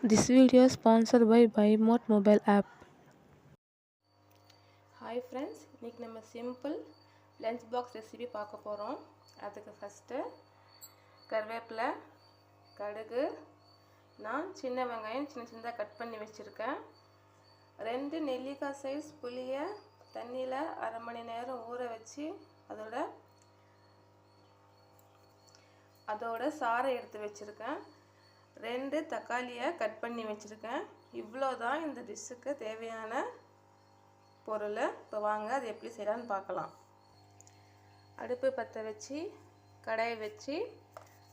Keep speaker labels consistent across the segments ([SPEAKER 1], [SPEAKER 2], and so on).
[SPEAKER 1] This video is sponsored by BuyMode mobile app.
[SPEAKER 2] Hi friends, இன்னைக்கு நம்ம simple lunch box recipe பார்க்க போறோம். அதுக்கு ஃபர்ஸ்ட் கறிவேப்பிலை, கடுகு, நான் சின்ன வெங்காயம் சின்னதா கட் பண்ணி வச்சிருக்கேன். 2 நெல்லிக்காய் சைஸ் புளியை தண்ணியில அரை மணி நேரம் ஊற வச்சு அதோட சாறை எடுத்து வச்சிருக்கேன். 2 தக்காளியை கட் பண்ணி வச்சிருக்கேன். இவ்வளவுதான் இந்த டிஷ்ஷுக்கு தேவையான பொருள். இப்போ வாங்க அது எப்படி செய்யலாம்னு பார்க்கலாம். அடுப்பு பற்ற வச்சு கடாயை வச்சு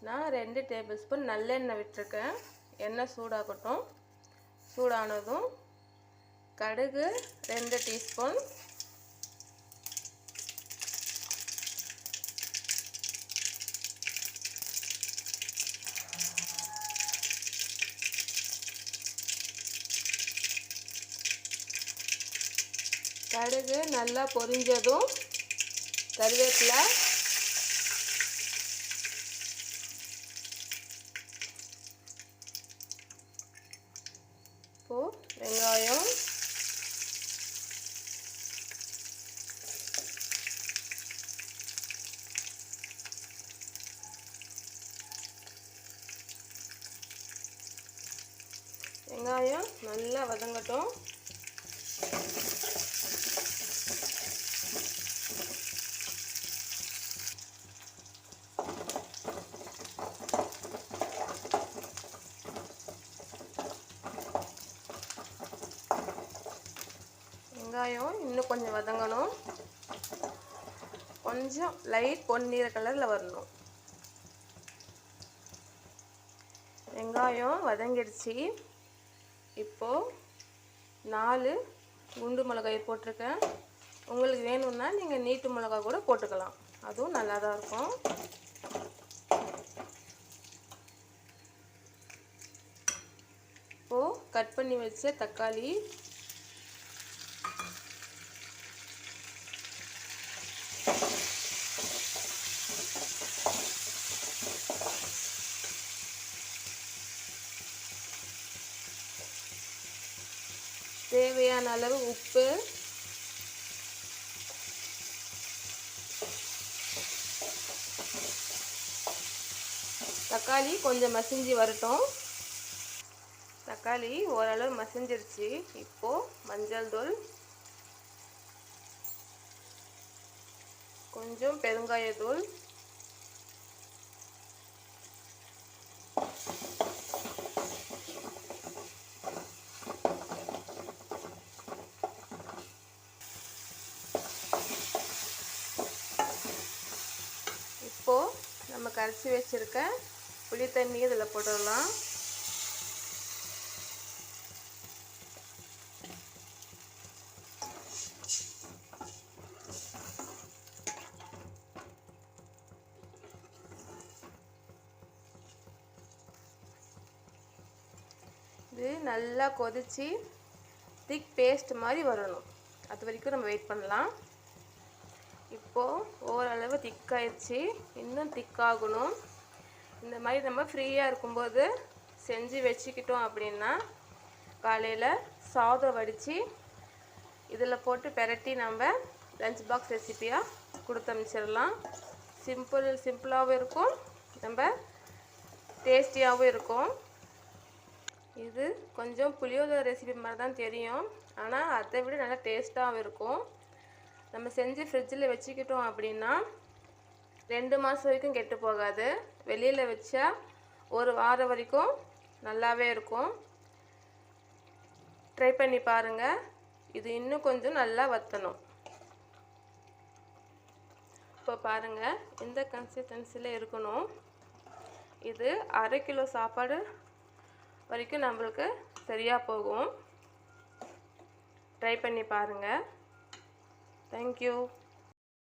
[SPEAKER 2] நான் 2 டேபிள் ஸ்பூன் நல்லெண்ணெய் விட்டுருக்கேன். எண்ணெய் சூடாகட்டும். சூடானதும் கடுகு 2 டீஸ்பூன், கடுகு நல்லா பொரிஞ்சதும் கறிவேப்பிலை, இப்போ வெங்காயம், வெங்காயம் நல்லா வதங்கட்டும். வெங்காயம் இன்னும் கொஞ்சம் வதங்கணும். கொஞ்சம் லைட் பொன்னிற கலரில் வரணும். வெங்காயம் வதங்கிடுச்சு. இப்போ 4 குண்டு மிளகாய் போட்டிருக்கேன். உங்களுக்கு வேணும்னா நீங்கள் நீட்டு மிளகாய் கூட போட்டுக்கலாம், அதுவும் நல்லா தான் இருக்கும். இப்போது கட் பண்ணி வச்ச தக்காளி, தேவையான அளவு உப்பு, தக்காளி கொஞ்சம் மசிஞ்சு வரட்டும். தக்காளி ஓரளவு மசிஞ்சிருச்சு. இப்போ மஞ்சள் தூள், கொஞ்சம் பெருங்காயத்தூள், இப்போ நம்ம கரைச்சி வச்சிருக்க புளி தண்ணி இதில் போட்டுடலாம். இது நல்லா கொதிச்சு திக் பேஸ்ட் மாதிரி வரணும். அது வரைக்கும் நம்ம வெயிட் பண்ணலாம். இப்போது ஓரளவு திக்காயிடுச்சு. இன்னும் திக்காகணும். இந்த மாதிரி நம்ம ஃப்ரீயாக இருக்கும்போது செஞ்சு வச்சுக்கிட்டோம் அப்படின்னா காலையில் சாதம் வடித்து இதில் போட்டு பெரட்டி நம்ம லஞ்ச் பாக்ஸ் ரெசிப்பியாக கொடுத்து அனுப்பிச்சிடலாம். சிம்பிளாகவும் இருக்கும், நம்ம டேஸ்டியாகவும் இருக்கும். இது கொஞ்சம் புளியோதரை ரெசிபி மாதிரி தான் தெரியும், ஆனால் அதை விட நல்லா டேஸ்ட்டாகவும் இருக்கும். நம்ம செஞ்சு ஃப்ரிட்ஜில் வச்சுக்கிட்டோம் அப்படின்னா 2 மாதம் வரைக்கும் கெட்டு போகாது. வெளியில் வச்சா 1 வாரம் வரைக்கும் நல்லாவே இருக்கும். ட்ரை பண்ணி பாருங்கள். இது இன்னும் கொஞ்சம் நல்லா வற்றணும். இப்போ பாருங்கள், இந்த கன்சிஸ்டன்சியில் இருக்கணும். இது 1/2 கிலோ சாப்பாடு வரைக்கும் நம்மளுக்கு சரியாக போகும். ட்ரை பண்ணி பாருங்கள். Thank you.